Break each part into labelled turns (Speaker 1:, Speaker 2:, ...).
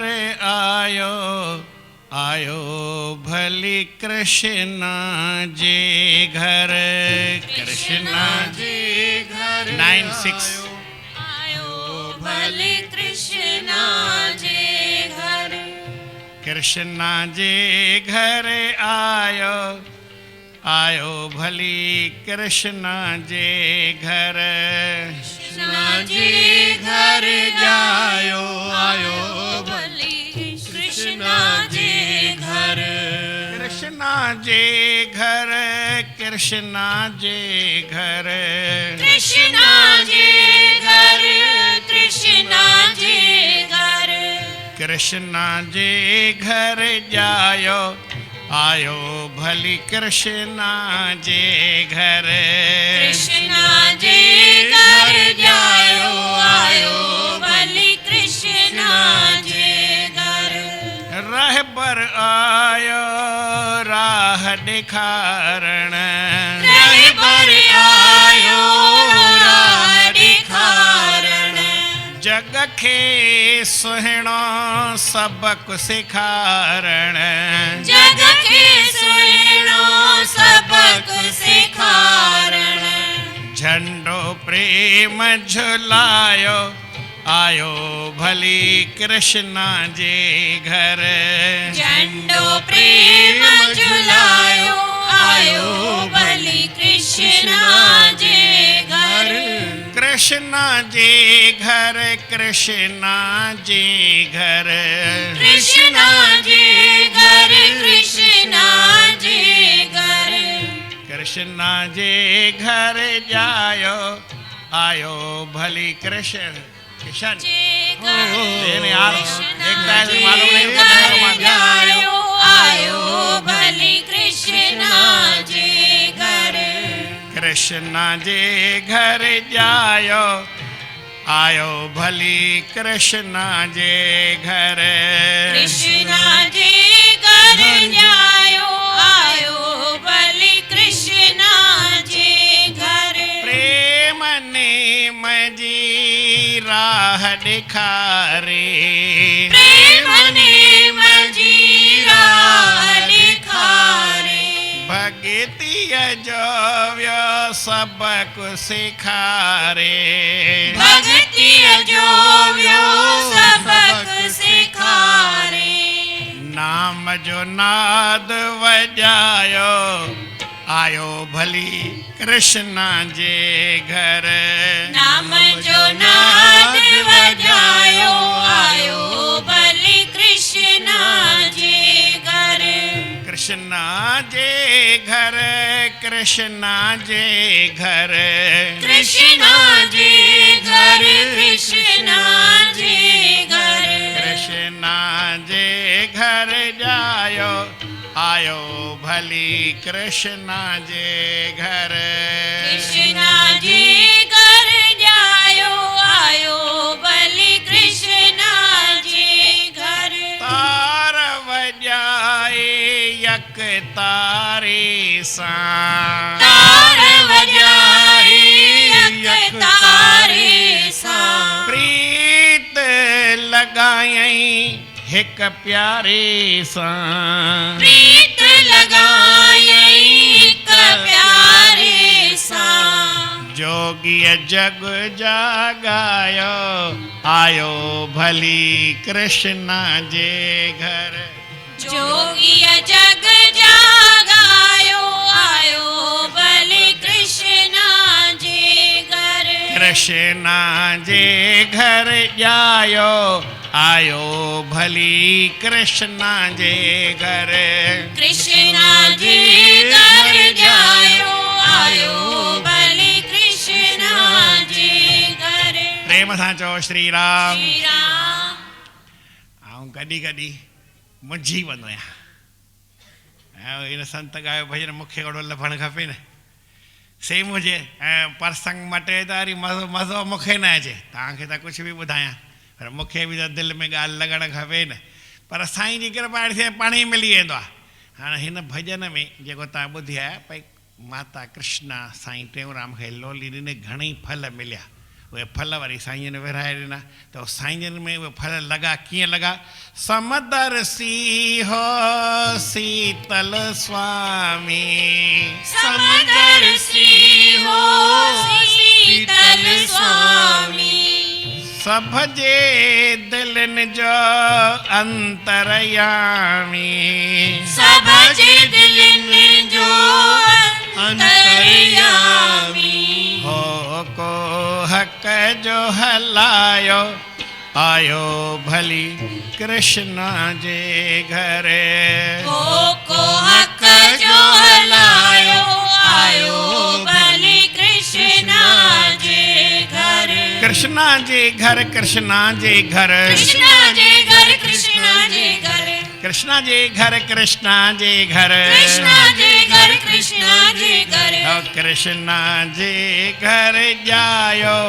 Speaker 1: आयो आयो भली कृष्ण जे घर, कृष्ण
Speaker 2: जे घर
Speaker 1: 96
Speaker 2: आयो भली कृष्ण जे घर,
Speaker 1: कृष्ण जे घर आयो आयो भली कृष्ण जे घर,
Speaker 2: कृष्ण जे घर जायो आयो भली कृष्ण जे घर,
Speaker 1: कृष्ण जे घर, कृष्ण जे घर,
Speaker 2: कृष्ण जे घर, कृष्ण जे घर,
Speaker 1: कृष्ण जे घर जायो आयो भली कृष्ण जे घर,
Speaker 2: कृष्ण जे घर जायो आयो भली कृष्ण जे घर,
Speaker 1: रहबर आयो राह दिखारण,
Speaker 2: रहबर आयो राह दिखारण,
Speaker 1: जग खे सुहिणो सबक सिखारण,
Speaker 2: जग के सुहिणो सबक सिखारण,
Speaker 1: झंडो प्रेम झुलायो आयो भली कृष्ण जे घर,
Speaker 2: झंडो प्रेम झुलायो आयो भली कृष्ण जे घर,
Speaker 1: कृष्ण जे घर, कृष्ण जे घर,
Speaker 2: कृष्ण जे घर, कृष्ण जे घर,
Speaker 1: कृष्ण जे घर जायो आयो भली कृष्ण किशन
Speaker 2: जे घर,
Speaker 1: नहीं यार, देखता है
Speaker 2: कृष्ण
Speaker 1: मालूम नहीं
Speaker 2: जे
Speaker 1: होता है,
Speaker 2: घर
Speaker 1: मालूम।
Speaker 2: जायो आयो भली कृष्ण जे घर,
Speaker 1: कृष्ण जे घर जायो आयो भली कृष्ण जे घर,
Speaker 2: कृष्ण जे घर जायो आयो भली कृष्ण जे घर,
Speaker 1: प्रेम नेम जी राह दिखारे,
Speaker 2: प्रेम नेम जी राह दिखारे,
Speaker 1: भगति जो व्यो सबक सिखारे,
Speaker 2: भक्ति जो व्यो सबक सिखारे,
Speaker 1: नाम जो नाद वजायो आयो भली कृष्ण जे घर,
Speaker 2: नाम जो नाद बजायो आयो भली कृष्ण जे घर,
Speaker 1: कृष्ण जे घर, कृष्ण जे घर,
Speaker 2: कृष्ण जे घर, कृष्ण जे घर,
Speaker 1: कृष्ण जे घर जायो आयो भली कृष्ण जे घर,
Speaker 2: कृष्ण जे घर जायो आयो भली कृष्ण जे घर,
Speaker 1: तार वजाए यक तारे सा,
Speaker 2: तार बजाए यक तारे सा,
Speaker 1: प्रीत लगाई हिक प्यारे सा,
Speaker 2: प्रीत लगाए एक प्यारे सा,
Speaker 1: जोगी जग जागायो आयो भली कृष्ण जे घर,
Speaker 2: जोगी जग जागायो आयो भली कृष्ण जे घर,
Speaker 1: कृष्ण जे घर जायो आयो भली कृष्ण जे घर,
Speaker 2: कृष्ण जे घर जायो आयो भली कृष्ण जे घर,
Speaker 1: प्रेम सां चओ श्री राम।
Speaker 2: श्री राम।
Speaker 1: ऐं कॾहिं कॾहिं मुंझी वेंदो आहियां, ऐं इन संत ॻायो भॼन मूंखे ओड़ो लभणु खपे न, सेम हुजे ऐं परसंग मटे त वरी मज़ो मज़ो मूंखे न अचे, तव्हांखे त कुझु बि ॿुधायां पर मूंखे बि त दिलि में ॻाल्हि लॻणु खपे न, पर साईं जी कृपा ॾिसे पाण ई मिली वेंदो आहे। हाणे हिन भॼन में जेको तव्हां ॿुधी आहे भई माता कृष्णा साईं टेऊंराम खे लोली ॾिने घणेई फल मिलिया, उहे फल वरी साईं जन विरहाए ॾिना त साईं जन में उहे फल लॻा कीअं लॻा समदर्शी हो शीतल स्वामी
Speaker 2: समदर्शी हो शीतल स्वामी
Speaker 1: सभ जे दिलनि जो अंतरयामी
Speaker 2: सभ जे दिलनि जो अंतरयामी
Speaker 1: हो को हक जो हलायो आयो भली कृष्ण जे घर
Speaker 2: हो को हक जो हलायो आयो भली कृष्ण जे घर
Speaker 1: कृष्ण जे घर कृष्ण जे घर
Speaker 2: कृष्ण जे घर कृष्ण जे घर
Speaker 1: कृष्ण जे घर कृष्ण जे घर
Speaker 2: कृष्ण जे घर कृष्ण जे घर
Speaker 1: ओ कृष्ण जे घर जायो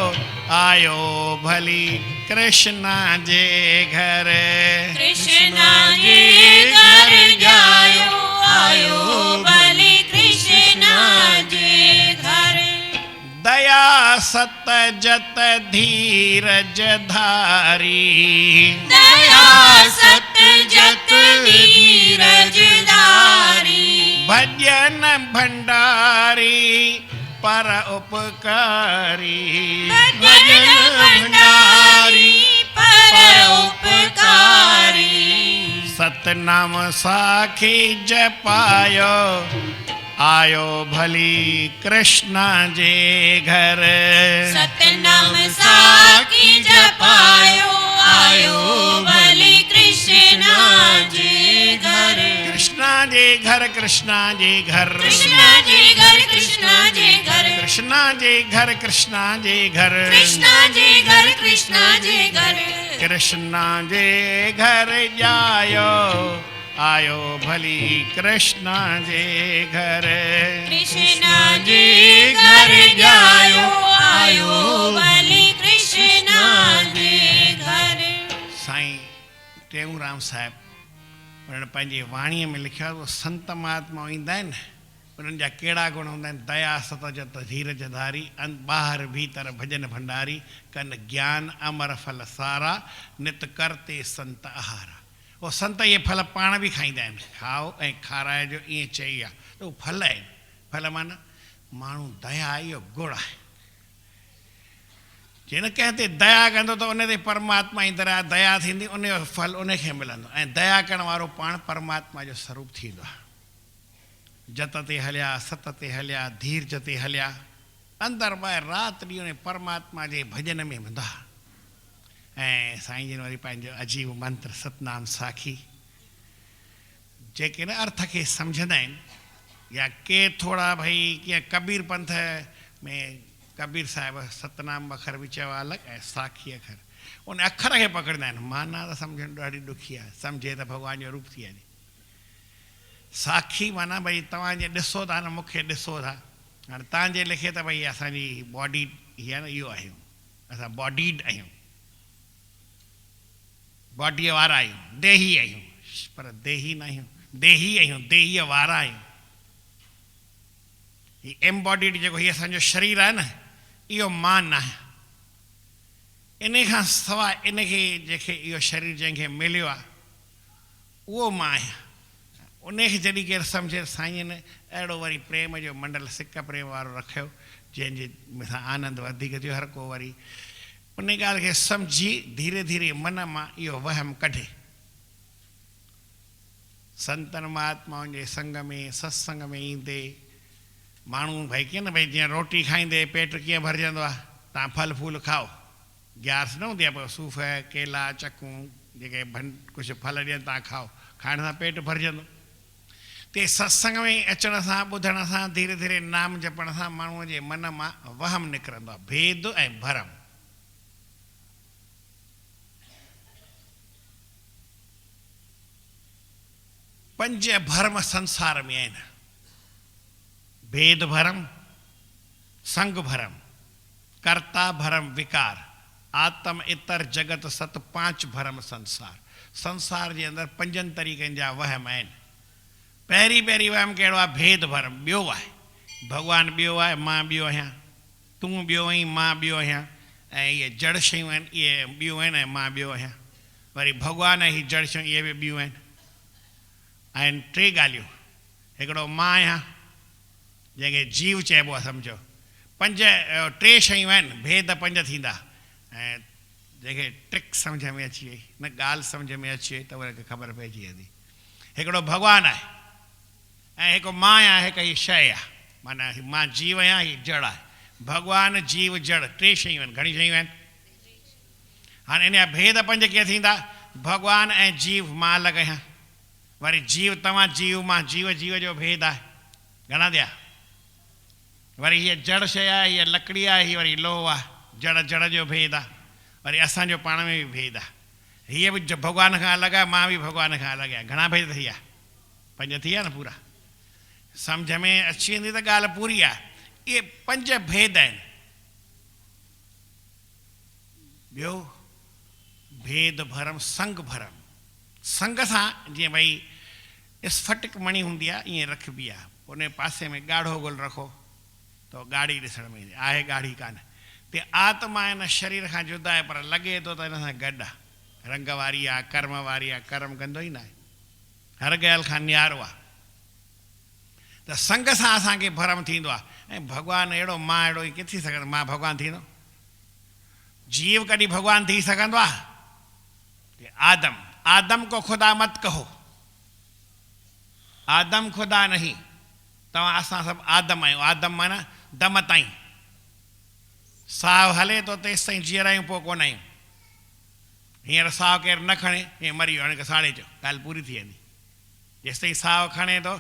Speaker 1: आयो भली कृष्ण जे घर
Speaker 2: कृष्ण जे घर जायो आयो भली कृष्ण जे घर
Speaker 1: दया सत जत धीरज धारी
Speaker 2: दया सत जत धीरज धारी
Speaker 1: भजन भंडारी पर उपकारी
Speaker 2: भजन भंडारी पर उपकारी
Speaker 1: सतनाम साखी जपायो आयो भली कृष्ण जे घर
Speaker 2: सतनाम साखी जपायो आयो भली कृष्ण जे घर
Speaker 1: कृष्ण जे घर कृष्ण जे घर
Speaker 2: कृष्ण जे घर कृष्ण जे घर
Speaker 1: कृष्ण जे घर कृष्ण जे घर
Speaker 2: कृष्ण जे घर कृष्ण जे घर
Speaker 1: कृष्ण जे घर जायो आयो भली कृष्ण जे घर
Speaker 2: कृष्ण जे घर जायो आयो भली कृष्ण जे घर
Speaker 1: साईं टेऊंराम साहिब उन्हनि पंहिंजी वाणीअ में लिखियो आहे उहे संत महात्मा ईंदा आहिनि उन्हनि जा कहिड़ा गुण हूंदा आहिनि दया सतजत धीरज धारी ॿाहिरि भीतर भजन भंडारी कन ज्ञान अमर फल सारा नित करते संत आहारा उहो संत इहे फल पाण बि खाईंदा आहिनि खाओ ऐं खाराइजो ईअं चई आहे त उहे फल आहिनि फल माना माण्हू दया इहो गुण आहे जिन कंहिं ते दया कंदो त उन ते परमात्मा जी दया थींदी उन जो फल उनखे मिलंदो ऐं दया करण वारो पाण परमात्मा जो स्वरूप थींदो आहे जत ते हलिया सत ते हलिया धीरज ते हलिया अंदरि ॿाहिरि राति ॾींहुं उन परमात्मा जे भॼन में हूंदा ऐं साईं जन वरी पंहिंजो अजीब मंत्र सतनाम साखी जेके न अर्थ खे सम्झंदा आहिनि या के थोरा भई कीअं कबीर पंथ में कबीर साहिब सतनाम अखर बि चयो आहे अलॻि ऐं साखी अखर उन अखर खे पकड़ंदा आहिनि माना त सम्झणु ॾाढी ॾुखी आहे सम्झे त भॻवान जो रूप थी वञे साखी माना भई तव्हांजे ॾिसो था न मूंखे ॾिसो था हाणे तव्हांजे लिखे त भई असांजी बॉडी हीअ न इहो आहियूं असां बॉडीड आहियूं बॉडीअ वारा आहियूं देही आहियूं पर देही न आहियूं देही आहियूं देहीअ वारा आहियूं ही एम्बॉडीड जेको हीअ असांजो शरीर आहे न इहो मां न आहे इन खां सवाइ इनखे जंहिंखे इहो शरीर जंहिंखे मिलियो आहे उहो मां आहियां उनखे जॾहिं केरु सम्झे साईं अहिड़ो वरी प्रेम जो मंडल सिक प्रेम वारो रखियो जंहिंजे मूंसां आनंद वधीक थियो हर को वरी उन ॻाल्हि खे सम्झी धीरे धीरे मन मां इहो वहम कढे संतनि महात्माउनि जे संग में सत्संग में ईंदे माण्हू भई कीअं न भई जीअं रोटी खाईंदे पेट कीअं भरिजंदो आहे तव्हां फल फूल खाओ ग्यारस न हूंदी आहे पोइ सूफ़ केला चकूं जेके कुझु फल ॾियनि तव्हां खाओ खाइण सां पेट भरिजंदो ते सत्संग में अचण सां ॿुधण सां धीरे धीरे नाम जपण सां माण्हूअ जे मन मां वहम निकिरंदो आहे भेद ऐं भरम पंज भरम संसार में आहिनि भेद भरम संग भरम कर्ता भरम विकार आत्म इतर जगत सत पांच भरम संसार जे अंदरि पंजनि तरीक़नि जा वहम आहिनि पहिरीं वहम कहिड़ो आहे भेद भरम ॿियो आहे भॻवानु ॿियो आहे मां ॿियो आहियां तूं ॿियो आहीं मां ॿियो आहियां ऐं इहे जड़ शयूं आहिनि इहे ॿियूं आहिनि ऐं मां ॿियो आहियां। वरी भॻवानु ही जड़ शयूं इहे बि ॿियूं आहिनि। टे ॻाल्हियूं, हिकिड़ो मां आहियां जंहिंखे जीव चइबो आहे सम्झो। पंज टे शयूं आहिनि, भेद पंज थींदा। ऐं जंहिंखे ट्रिक सम्झ में अची वई, न ॻाल्हि सम्झ में अची वई त उनखे ख़बर पइजी वेंदी। हिकिड़ो भॻवानु आहे ऐं हिकु मां आहियां, हिकु हीअ शइ आहे। माना मां जीव आहियां, हीअ जड़ आहे। भॻवानु जीव जड़ टे शयूं आहिनि। घणी शयूं आहिनि? हाणे इन जा भेद पंज कीअं थींदा? भॻवानु ऐं जीव मां अलॻि आहियां, वरी जीव तव्हां जीव मां जीव, जीव जो भेद आहे। घणा थिया? वरी हीअ जड़ शइ आहे, हीअ लकड़ी आहे, हीअ वरी लोह आहे। जड़ जड़ जो भेद आहे। वरी असांजो पाण में बि भेद आहे। हीअ बि भॻवान खां अलॻि आहे, मां बि भॻवान खां अलॻि आहियां। घणा भेद थी विया? पंज थी विया न पूरा। सम्झ में अची वेंदी त ॻाल्हि पूरी आहे। इहे पंज भेद आहिनि। ॿियो भेद भरम संग भरम। संग सां जीअं भई स्फटिक मणी हूंदी आहे ईअं रखबी आहे। उन पासे में ॻाढ़ो गुल रखो त ॻाढ़ी ॾिसण में ईंदी आहे, ॻाढ़ी कान्हे। ते आत्मा हिन शरीर खां जुदा आहे, पर लॻे थो त हिन सां गॾु आहे। रंग वारी आहे, कर्म वारी आहे, कर्म कंदो ई न आहे, हर ॻाल्हि खां न्यारो आहे। त संग सां असांखे भरम थींदो आहे। ऐं भॻवानु अहिड़ो, मां अहिड़ो ई किथे थी सघंदो? मां भॻवानु थींदो? जीव कॾहिं भॻवानु थी सघंदो आहे? आदम, आदम को खुदा मत कहो, आदम खुदा नहीं। तव्हां असां सभु आदम आहियूं। आदम माना दम ताईं। साहु हले थो तेसि ताईं जीअर आहियूं, पोइ कोन आहियूं। हींअर साहु केरु न खणे, हीअं मरी वियो, हाणे साड़े चओ, ॻाल्हि पूरी थी वेंदी। जेसि ताईं साहु खणे थो,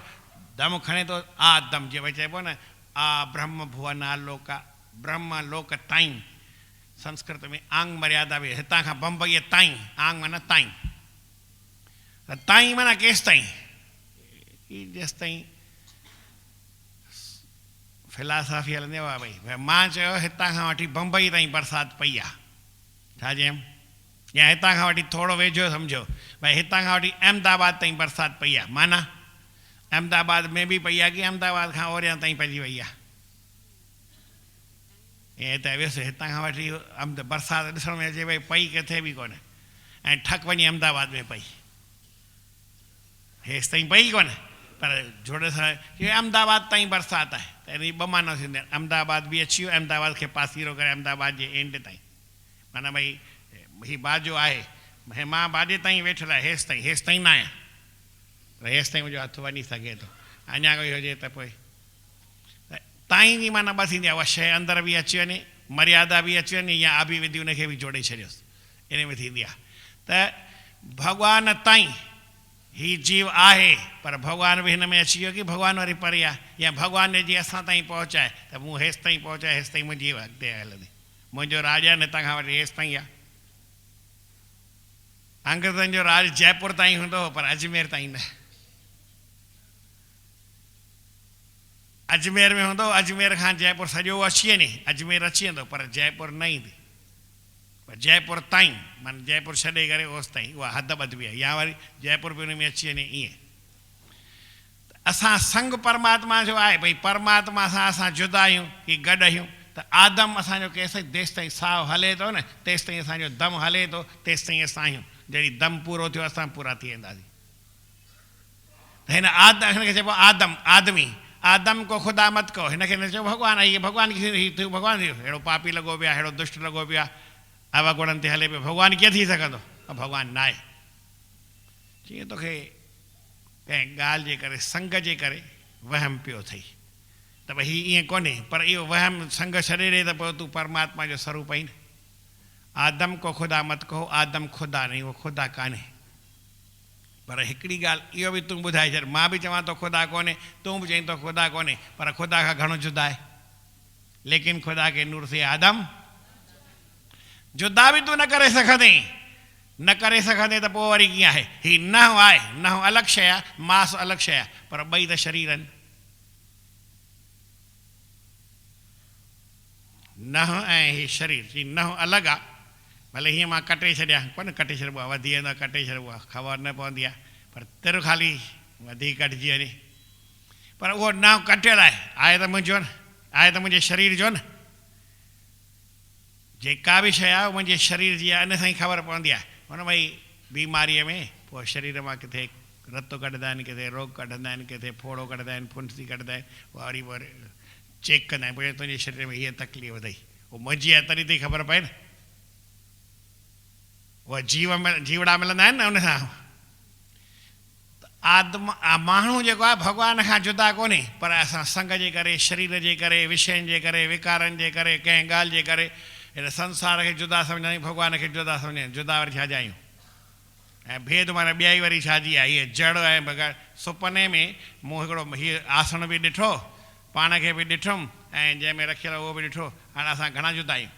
Speaker 1: दम खणे थो, आदम जीअं भई चइबो न, आ ब्रह्म भुवन आलोका, ब्रह्म लोक ताईं। संस्कृत में आंग मर्यादा बि, हितां खां बम्बईअ ताईं। आंग माना ताईं, त ताईं माना केसि ताईं? जेसि ताईं फिलासफ़ी हलंदी आहे भई मां चयो हितां खां वठी बम्बई ताईं बरसाति पई आहे, छा चयमि? या हितां खां वठी थोरो वेझो सम्झो भई हितां खां वठी अहमदाबाद ताईं बरसाति पई आहे, माना अहमदाबाद में बि पई आहे कि अहमदाबाद खां ओरियां ताईं पइजी वई आहे? ऐं हिते वियुसि, हितां खां वठी बरसाति ॾिसण में अचे भई पई किथे बि कोन्हे, ऐं ठक वञी अहमदाबाद में पई, हेसि ताईं पई कोन्हे। पर जोड़े सां अहमदाबाद ताईं बरसाति आहे, त इन ॿ माना थींदा आहिनि। अहमदाबाद बि अची वियो, अहमदाबाद खे पासीरो करे अहमदाबाद जे एंड ताईं। माना भई हीउ बाजो आहे, भई मां बाजे ताईं वेठल आहे, हेसि ताईं न आहियां, पर हेसि ताईं मुंहिंजो हथु वञी सघे थो। अञा कोई हुजे त पोइ ताईं जी माना ॿ थींदी आहे। उहा शइ अंदरि बि अची वञे, मर्यादा बि अची वञे, या अभिविधि उनखे बि जोड़े छॾियोसि, इन में थींदी आहे। त भॻवान ताईं ही जीव आहे, पर भॻवानु बि हिन में अची वियो कि भॻवानु वरी परे आहे, या भॻवानु जी असां ताईं पहुचाए त मूं हेसि ताईं पहुचाए, हेसि ताईं मुंहिंजी अॻिते हलंदी। मुंहिंजो राज आहे न हितां खां वठी हेसि ताईं आहे। अंग्रेज़नि जो राज जयपुर ताईं हूंदो हो, पर अजमेर ताईं न। अजमेर में हूंदो, अजमेर खां जयपुर सॼो अची वञे, अजमेर अची वेंदो, पर जयपुर न ईंदी। पर जयपुर ताईं माना जयपुर छॾे करे ओसि ताईं उहा हद ॿधबी आहे, या वरी जयपुर बि उन में अची वञे ईअं। असां संग परमात्मा जो आहे, भई परमात्मा सां असां जुदा आहियूं कि गॾु आहियूं। त आदम असांजो केसि जेसि ताईं साहु हले थो न, तेसि ताईं असांजो दम हले थो, तेसि ताईं असां आहियूं। जॾहिं दम पूरो थियो असां पूरा थी वेंदासीं। त हिन हिनखे चइबो आदम, आदमी। आदम को ख़ुदा मत कहो, हिनखे न चओ भॻवानु आहे, इहे भॻवानु थियो, भॻवानु थियो, अहिड़ो पापी लॻो पियो आहे, अहिड़ो दुष्ट लॻो पियो आहे, अवगुणनि ते हले पियो, भॻवानु कीअं थी सघंदो? भॻवानु न आहे। जीअं तोखे कंहिं ॻाल्हि जे करे, संग जे करे वहम पियो अथई त भई हीअ ईअं कोन्हे, पर इहो वहम संग छॾे ॾे त पोइ तूं परमात्मा जो स्वरूप आई न। आदम को ख़ुदा मत कहो, आदम ख़ुदा नहीं, उहो ख़ुदा कान्हे। पर हिकिड़ी ॻाल्हि इहो बि तूं ॿुधाए छॾ, मां बि चवां थो ख़ुदा कोन्हे, तूं बि चईं थो ख़ुदा कोन्हे, पर ख़ुदा खां घणो जुदा आहे। लेकिन ख़ुदा के नूर से आदम जुदा बि तूं न करे सघंदे, न करे सघंदे त पोइ वरी कीअं आहे? हीउ न आहे, न अलॻि शइ आहे, मास अलॻि शइ आहे, पर ॿई त शरीर आहिनि। न ऐं हीउ शरीर, ही न अलॻि आहे। भले हीअं मां कटे छॾियां, कोन कटे छॾिबो आहे, वधी वेंदो आहे, कटे छॾिबो आहे, ख़बर न पवंदी आहे, पर तिर ख़ाली वधीक कटिजी वञे। पर उहो न कटियल आहे, आहे त मुंहिंजो न, आहे त मुंहिंजे शरीर जो न। जेका बि शइ आहे मुंहिंजे शरीर जी आहे इन सां ई ख़बर पवंदी आहे हुन भई बीमारीअ में पोइ शरीर मां किथे रतो कढंदा आहिनि, किथे रोग कढंदा आहिनि, किथे फोड़ो कढंदा आहिनि, फुंसी कढंदा आहिनि, वरी वरी चेक कंदा आहिनि पोइ तुंहिंजे शरीर में हीअ तकलीफ़ अथई, उहो मुंहिंजी आहे तॾहिं ताईं ख़बर पए न। उहा जीवड़ा मिलंदा आहिनि न उन सां। माण्हू जेको आहे भॻवान खां जुदा कोन्हे, पर असां संग जे करे, शरीर जे करे, विषयनि जे करे, विकारनि जे करे, कंहिं ॻाल्हि जे करे हिन संसार खे जुदा सम्झंदा आहियूं, भॻवान खे जुदा सम्झंदा आहियूं। जुदा वरी छा जायूं ऐं भेद माना ॿिया ई वरी छाजी आहे, हीअ जड़ ऐं बग़ैर। सुपने में मूं हिकिड़ो हीअ आसन बि ॾिठो, पाण खे बि ॾिठुमि ऐं जंहिंमें रखियल उहो बि ॾिठो। हाणे असां घणा जुदा आहियूं।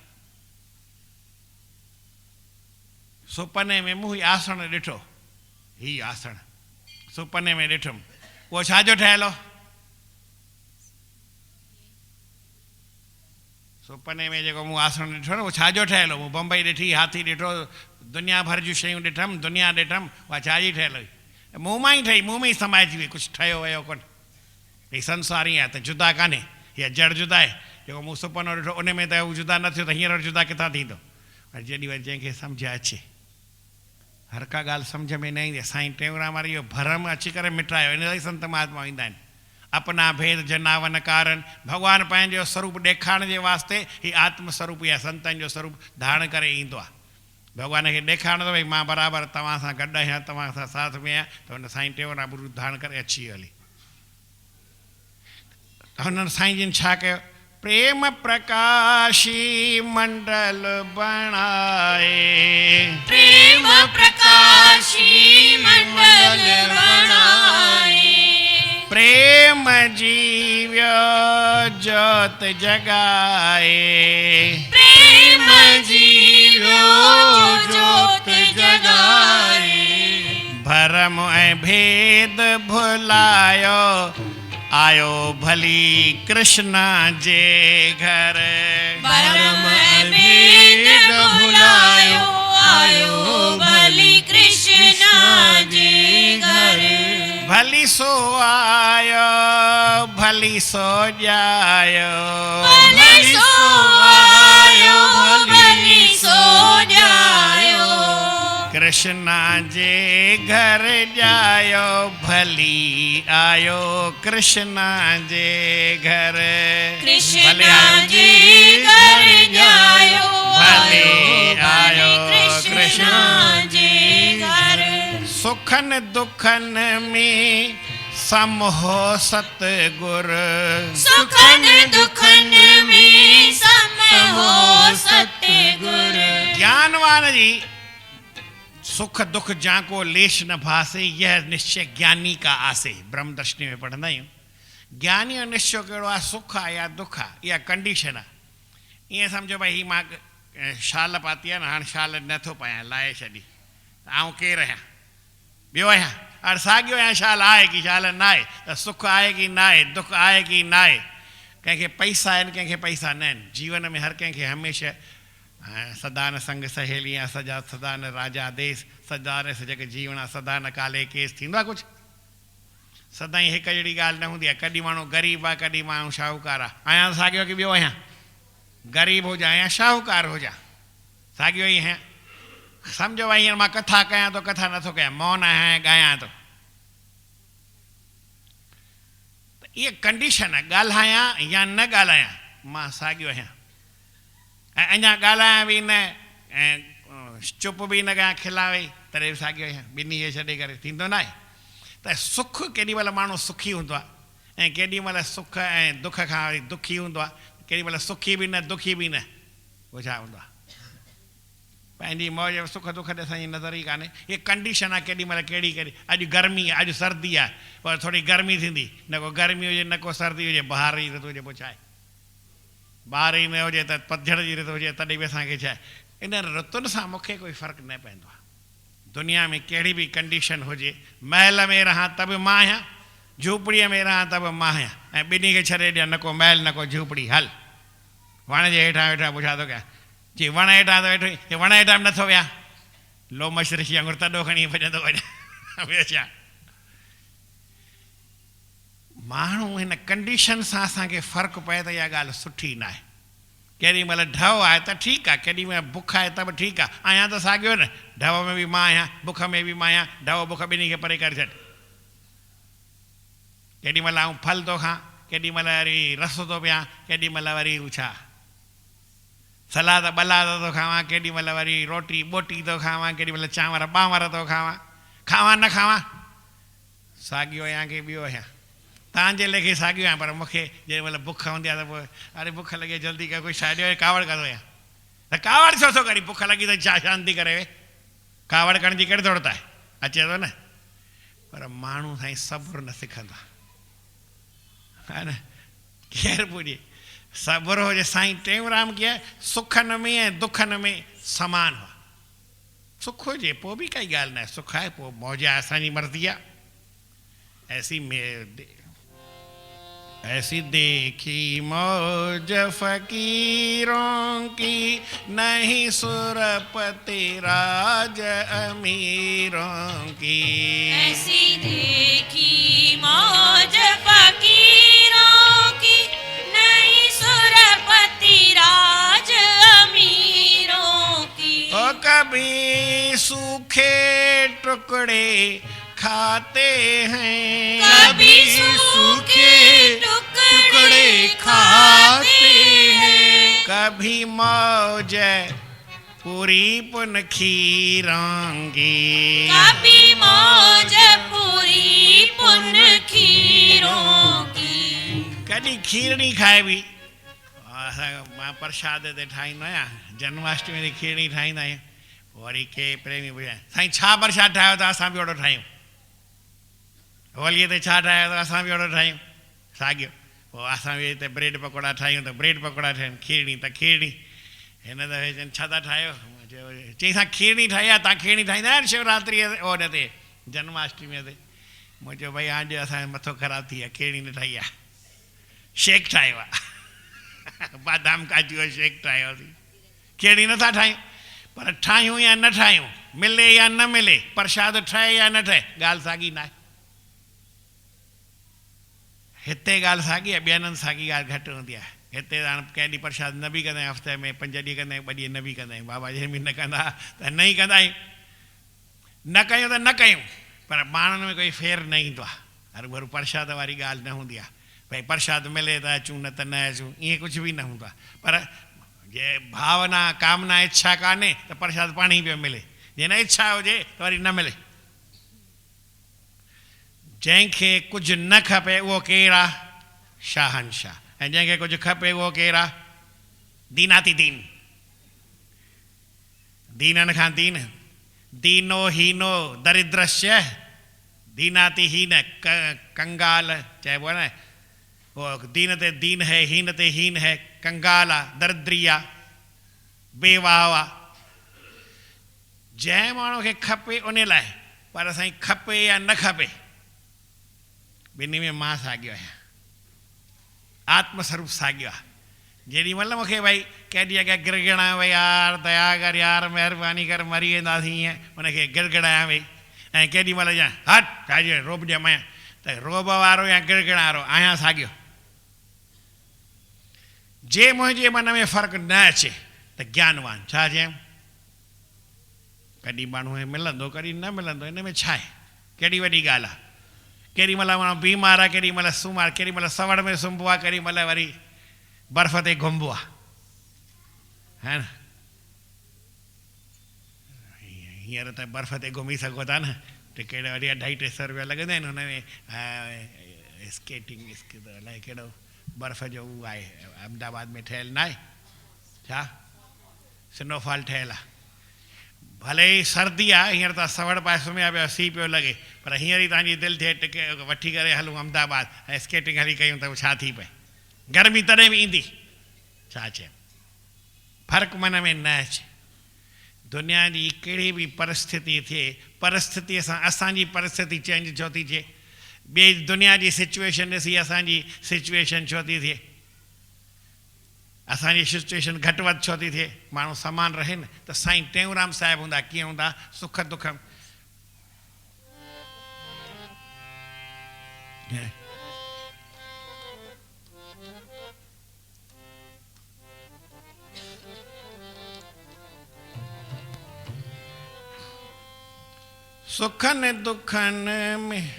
Speaker 1: सुपने में मूं हीउ आसन ॾिठो, हीउ आसन सुपने में ॾिठुमि, उहो छाजो ठहियल हो? सुपने में जेको मूं आसन ॾिठो न उहो छाजो ठहियल हो? मूं बम्बई ॾिठी, हाथी ॾिठो, दुनिया भर जूं शयूं ॾिठमि, दुनिया ॾिठमि, उहा छाजी ठहियल हुई? मूं मां ई ठही, मूं में ई समाइजी वई, कुझु ठहियो वियो कोन। हीउ संसार ई आहे त जुदा कान्हे, हीअ जड़ जुदा आहे। जेको मूं सुपनो ॾिठो उन में त हू जुदा न थियो त हींअर जुदा किथां थींदो? पर जॾहिं वरी जंहिंखे सम्झ अचे, हर का ॻाल्हि सम्झ में न ईंदी। साईं टेऊंराम वारी इहो भरम अची करे मिटायो, इन लाइ संत महात्मा ईंदा आहिनि। अपना भेद जनावन कारण, भॻवानु पंहिंजो स्वरूप ॾेखारण जे वास्ते हीउ आत्म स्वरूप या संतनि जो स्वरूप धारण करे ईंदो आहे। भॻवान खे ॾेखारणो भई मां बराबरि तव्हां सां गॾु आहियां, तव्हां सां साथ में आहियां, त हुन साईं टेऊंराम रूप धारण करे अची वियो हली। हुननि साईं जिन छा कयो? प्रेम प्रकाशी मंडल बणाए,
Speaker 2: प्रेम प्रकाशी मंडल बनाए,
Speaker 1: प्रेम जीव्यो ज्योत जगाए,
Speaker 2: प्रेम जीव्यो ज्योत जगाए,
Speaker 1: भरम ऐं भेद भुलायो आयो भली कृष्णा जे घर,
Speaker 2: भरम भेद भुलायो आयो भली कृष्णा जे घर,
Speaker 1: भली सो आयो भली सो जायो,
Speaker 2: भली सो आयो भली सो जायो,
Speaker 1: कृष्णा जे घर जायो भली आयो कृष्णा जे घर,
Speaker 2: कृष्णा जे घर जायो
Speaker 1: भले
Speaker 2: आयो कृष्णा जे घर,
Speaker 1: सुखन दुखन में समहो सतगुर,
Speaker 2: सुखन दुखन में समहो सतगुर,
Speaker 1: ज्ञानवान जी सुख दुख जाको लेश न भासे, यह निश्चय ज्ञानी का आसे। ब्रह्म दर्शनी में पढ़ंदा आहियूं। ज्ञानी जो निश्चय कहिड़ो आहे? सुख आहे या दुख आहे, इहा कंडीशन आहे। ईअं सम्झो भई हीअ मां शाल पाती आहे न, हाणे शाल नथो पायां, लाहे छॾी, आउं केरु आहियां? ॿियो आहियां? हाणे साॻियो आहियां, शाल आहे की शाल न आहे? त सुख आहे की न आहे, दुख आहे की न आहे? कंहिंखे पैसा आहिनि, कंहिंखे पैसा न आहिनि। जीवन में हर कंहिंखे हमेशह सदा न संग सहेलियां सजा, सदा न राजा देश, सदा न सजग जीवना, सदा न काले केस। थींदो आहे कुझु? सदाईं हिकु जहिड़ी ॻाल्हि न हूंदी आहे। कॾहिं माण्हू ग़रीब आहे, कॾहिं माण्हू शाहूकार आहे। आहियां साॻियो की ॿियो आहियां? ग़रीब हुजां या शाहूकार हुजां, साॻियो ई आहियां। सम्झो भई हींअर मां कथा कयां थो, कथा नथो कयां, मौन आहियां, ॻायां थो, त इहा कंडीशन आहे। ॻाल्हायां या न ॻाल्हायां, मां साॻियो आहियां। ऐं अञा ॻाल्हायां बि न ऐं चुप बि न कयां, खिलावे, तॾहिं बि साॻियो आहियां। ॿिन्ही खे छॾे करे थींदो न आहे। त सुख केॾी महिल माण्हू सुखी हूंदो आहे ऐं केॾी महिल सुख ऐं दुख खां वरी दुखी हूंदो आहे। केॾी महिल सुखी बि न, दुखी बि न। उहो छा हूंदो आहे? पंहिंजी मौज सुख दुख ते असांजी नज़र ई कान्हे। इहा कंडीशन आहे केॾी महिल कहिड़ी कहिड़ी। अॼु गर्मी आहे, अॼु सर्दी आहे, पर थोरी गर्मी थींदी, न को गर्मी हुजे न को सर्दी हुजे, बहार जी ऋतु हुजे, पोइ छा आहे? ॿार ई न हुजे त पतझड़ जी ऋतु हुजे, तॾहिं बि असांखे छा आहे? इन ऋतुनि सां मूंखे कोई फ़र्क़ु न पवंदो आहे। दुनिया में कहिड़ी बि कंडीशन हुजे, महल में रहां त बि मां आहियां, झूपड़ीअ में रहां त बि मां आहियां। ऐं ॿिन्ही खे छॾे ॾियां, न को महल न को झूपड़ी, हल वण जे हेठां वेठा पुछा थो कयां, जी वण हेठां त वेठो, हे वण हेठां बि नथो विया, लो मशरशी वांगुरु तॾो खणी भॼंदो वञा। ॿियो छा? माण्हू हिन कंडीशन सां असांखे फ़र्क़ु पए त इहा ॻाल्हि सुठी न आहे। केॾी महिल ढव आहे त ठीकु आहे, केॾी महिल बुख आहे त बि ठीकु आहे, आहियां त साॻियो न, ढव में बि मां आहियां, बुख में बि मां आहियां, ढव बुख ॿिन्ही खे परे करे छॾ। केॾी महिल आऊं फल थो खां, केॾी महिल वरी रस थो पियां, केॾी महिल वरी छा सलाद बलाद थो खावां, केॾी महिल वरी रोटी ॿोटी थो खावां, केॾी महिल चांवर ॿांवर थो खावां, खावां न खावां, साॻियो आहियां की ॿियो आहियां, तव्हांजे लेखे साॻियो आहियां, पर मूंखे जेॾी महिल बुख हूंदी आहे त पोइ अरे बुख लॻे जल्दी कर कोई शइ ॾियो, कावड़ कंदो आहियां, त कावड़ छो थो करी, बुख लॻी त छा शांति करे वे, कावड़ करण जी कहिड़ी ज़रूरत आहे, अचे थो न। पर माण्हू साईं सब्र न सिखंदा, है न, केरु पुॼे, सब्र हुजे। साईं टेऊंराम कीअं सुखनि में ऐं दुखनि में समान हुआ, सुख हुजे पोइ बि काई ॻाल्हि न आहे, सुख आहे पोइ मौज आहे, असांजी मर्ज़ी आहे। ऐसी देखी मौज फ़कीरों की, नहीं सुरपति राज अमीरों की,
Speaker 2: ऐसी देखी मौज फकीरों की, नहीं सुरपति राज अमीरों की।
Speaker 1: ओ कभी सूखे टुकड़े खाते हैं,
Speaker 2: कभी सूखे टुकड़े खाते हैं,
Speaker 1: कभी मौज पूरी पुन खीरों की,
Speaker 2: कभी मौज पूरी पुन खीरों की।
Speaker 1: कॾहिं खीरणी खाए बि, मां प्रसाद ते ठाहींदो आहियां, जन्माष्टमी ते खीरणी ठाहींदा आहियूं, वरी के प्रेमी ॿुधाए साईं छा प्रसाद ठाहियो त असां बि ओड़ो ठाहियूं, होलीअ ते छा ठाहियो त असां बि ओड़ो ठाहियूं, साॻियो, पोइ असां बि हिते ब्रेड पकोड़ा ठाहियूं त ब्रेड पकोड़ा ठहनि, खीरणी त खीरणी, हिन दफ़े चवनि छा था ठाहियो, चई असां खीरणी ठाही आहे, तव्हां खीरणी ठाहींदा आहियो शिवरात्रीअ ते ओन ते जन्माष्टमीअ ते, मूं चयो भई हाणे असांजो मथो ख़राबु थी आहे, खीरणी न ठाही आहे, शेक ठाहियो आहे, बादाम काजू जो शेक ठाहियोसीं, खीरणी नथा ठाहियूं, पर ठाहियूं या न ठाहियूं, मिले या न मिले, प्रसाद ठहे या न ठहे, ॻाल्हि साॻी न आहे, हिते ॻाल्हि साॻी आहे, ॿियनि हंधि साॻी ॻाल्हि घटि हूंदी आहे। हिते हाणे कंहिं ॾींहुं प्रसाद न बि कंदा आहियूं, हफ़्ते में 5 ॾींहं कंदा आहियूं, 2 ॾींहं न बि कंदा आहियूं, बाबा जंहिं बि न कंदा त न ई कंदा आहियूं, न कयूं त न कयूं, पर माण्हुनि में कोई फेर न ईंदो आहे, हर भरू प्रसाद वारी ॻाल्हि न हूंदी आहे, भई प्रसाद मिले त अचूं न त न अचूं, ईअं कुझु बि न हूंदो आहे, पर जे भावना कामना इच्छा कान्हे त प्रसाद पाण ई पियो मिले, जे न इच्छा हुजे त वरी न मिले। जंहिंखे कुझु न खपे उहो केरु आहे, शाहनशाह, ऐं जंहिंखे कुझु खपे उहो केरु आहे, दीनाती दीन, दीननि खां दीन, दीनो हीनो दरिद्रस्य, दीनाती हीन कंगाल चइबो आहे न, वो दीन ते दीन है, हीन ते हीन है, कंगाल आहे, दरिद्री आहे, बेवाह आहे, जंहिं माण्हू खे खपे उन लाइ, पर साईं खपे या न खपे, ॿिन्ही में मां साॻियो आहियां, आत्मस्वरूप साॻियो आहे। जेॾी महिल मूंखे भई केॾी अॻे गिड़गिड़ा भई यार दया कर यार महिरबानी कर मरी वेंदासीं, ईअं उनखे गिड़गिड़ायां भई, ऐं केॾी महिल या हट छाजे रोब ॼमायां, त रोब वारो या गिड़गिड़ा वारो आहियां साॻियो। जे मुंहिंजे मन में फ़र्क़ु न अचे त ज्ञानवान, छा चयऊं, कॾहिं माण्हू मिलंदो कॾहिं न मिलंदो, हिन में छा आहे, कहिड़ी वॾी ॻाल्हि आहे, केॾी महिल माण्हू बीमार आहे, केॾी महिल सूमार, केॾी महिल सवड़ में सुम्हबो आहे, केॾी महिल वरी बर्फ़ ते घुमबो आहे, है न, हींअर त बर्फ़ ते घुमी सघो था न, टिकेट वरी 250-300 रुपया लॻंदा आहिनि, हुन में स्केटिंग अलाए कहिड़ो बर्फ़ जो उहो आहे, अहमदाबाद में ठहियलु न आहे छा, स्नोफॉल ठहियलु आहे, भले ई सर्दी आहे, हींअर त सवड़ पाए सुम्हिया पिया, सीउ पियो लॻे, पर हींअर ई तव्हांजी दिलि थिए टिकेट वठी करे हलूं अहमदाबाद ऐं स्केटिंग हली कयूं त छा थी पए, गर्मी तॾहिं बि ईंदी, छा चए, फ़र्क़ु मन में न अचे। दुनिया जी कहिड़ी बि परिस्थिति थिए, परिस्थितीअ सां असांजी परिस्थिति चेंज छो थी थिए, ॿिए दुनिया जी सिचुएशन ॾिसी असांजी सिचुएशन छो थी थिए, असांजी सिचुएशन घटि वधि छो थी थिए, माण्हू समान रहे न। त साईं टेऊंराम साहिबु हूंदा कीअं हूंदा, सुख दुख सुखन दुखन में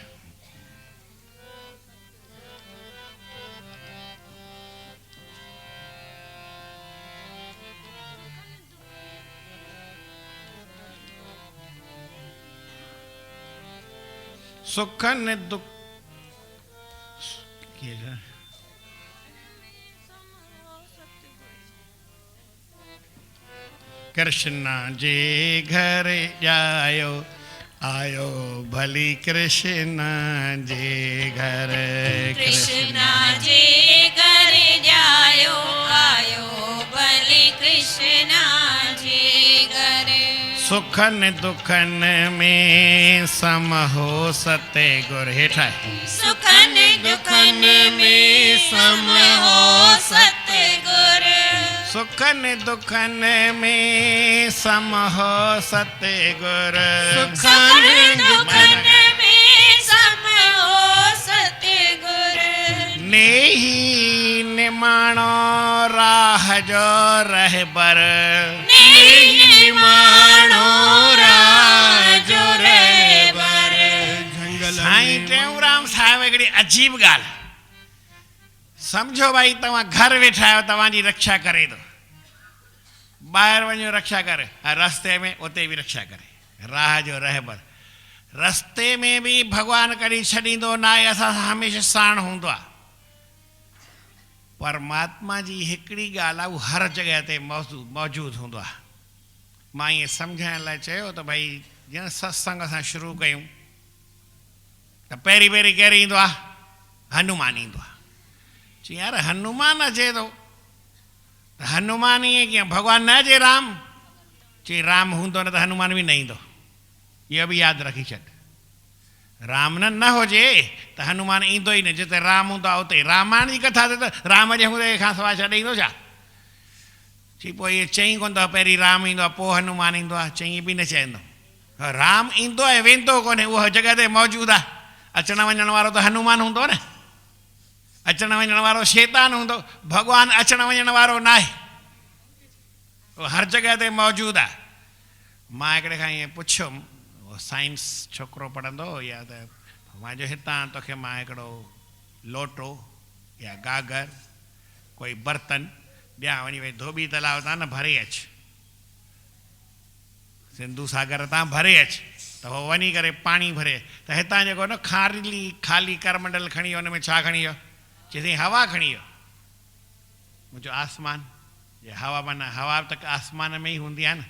Speaker 1: सुखन दुख कृष्ण जे घर जायो आयो भली कृष्ण जे घर
Speaker 2: कृष्ण जे घर जायो आयो भली कृष्ण जे घर
Speaker 1: सुखन दुखन में सम हो सते गुर हेठा
Speaker 2: सुखन दुखन में सम हो सतगुर
Speaker 1: सुखन दुखन में सम हो सते गुर
Speaker 2: सुखन दुखन में सम हो सतगुर
Speaker 1: नेही निमाणो राह जो रहबर
Speaker 2: नेही माणो राजो रहबर
Speaker 1: साईं टेऊंराम साहिब हिकिड़ी अजीब ॻाल्हि सम्झो भाई तव्हां घर वेठा आहियो तव्हांजी रक्षा करे थो ॿाहिरि वञो रक्षा करे रस्ते में उते बि रक्षा करे राह जो रहबर रस्ते में बि भॻवानु कॾहिं छॾींदो न आहे असां सां हमेशह साण हूंदो आहे परमात्मा जी हिकिड़ी ॻाल्हि आहे उहा हर जॻह ते मौजूदु हूंदो आहे मां ईअं सम्झाइण लाइ चयो त भई ॼण सत्संग असां शुरू कयूं त पहिरीं पहिरीं केरु ईंदो आहे हनुमान ईंदो आहे चई यार हनुमान अचे थो त हनुमान ईअं कीअं भॻवानु न अचे राम चई राम हूंदो न त हनुमान बि न ईंदो इहो बि यादि रखी छॾ राम न हुजे त हनुमान ईंदो ई न जिते राम हूंदो आहे उते रामायण जी कथा ते त राम जे हूंदे खां सवाइ छॾे ईंदो छा चई पोइ इहे चई कोन अथव पहिरीं राम ईंदो आहे पोइ हनुमान ईंदो आहे चई बि न चवंदो राम ईंदो ऐं वेंदो कोन्हे उहा जॻह ते मौजूदु आहे अचण वञण वारो त हनुमान हूंदो न अचण वञण वारो शैतान हूंदो भॻवानु अचण वञण वारो न आहे उहो हर जॻह ते मौजूदु आहे मां हिकिड़े खां ईअं पुछियुमि उहो साइंस छोकिरो पढ़ंदो या त मां जो हितां तोखे मां हिकिड़ो लोटो या गागर कोई बर्तन ॾियां वञी भई धोबी तलाव तां न भरे अचु सिंधू सागर तां भरे अचु त उहो वञी करे पाणी भरे त हितां जेको न ख़ाली करमंडल खणी वियो हुन में छा खणी वियो चई हवा खणी वियो मुंहिंजो आसमान जे हवा माना हवा त आसमान में ई हूंदी आहे न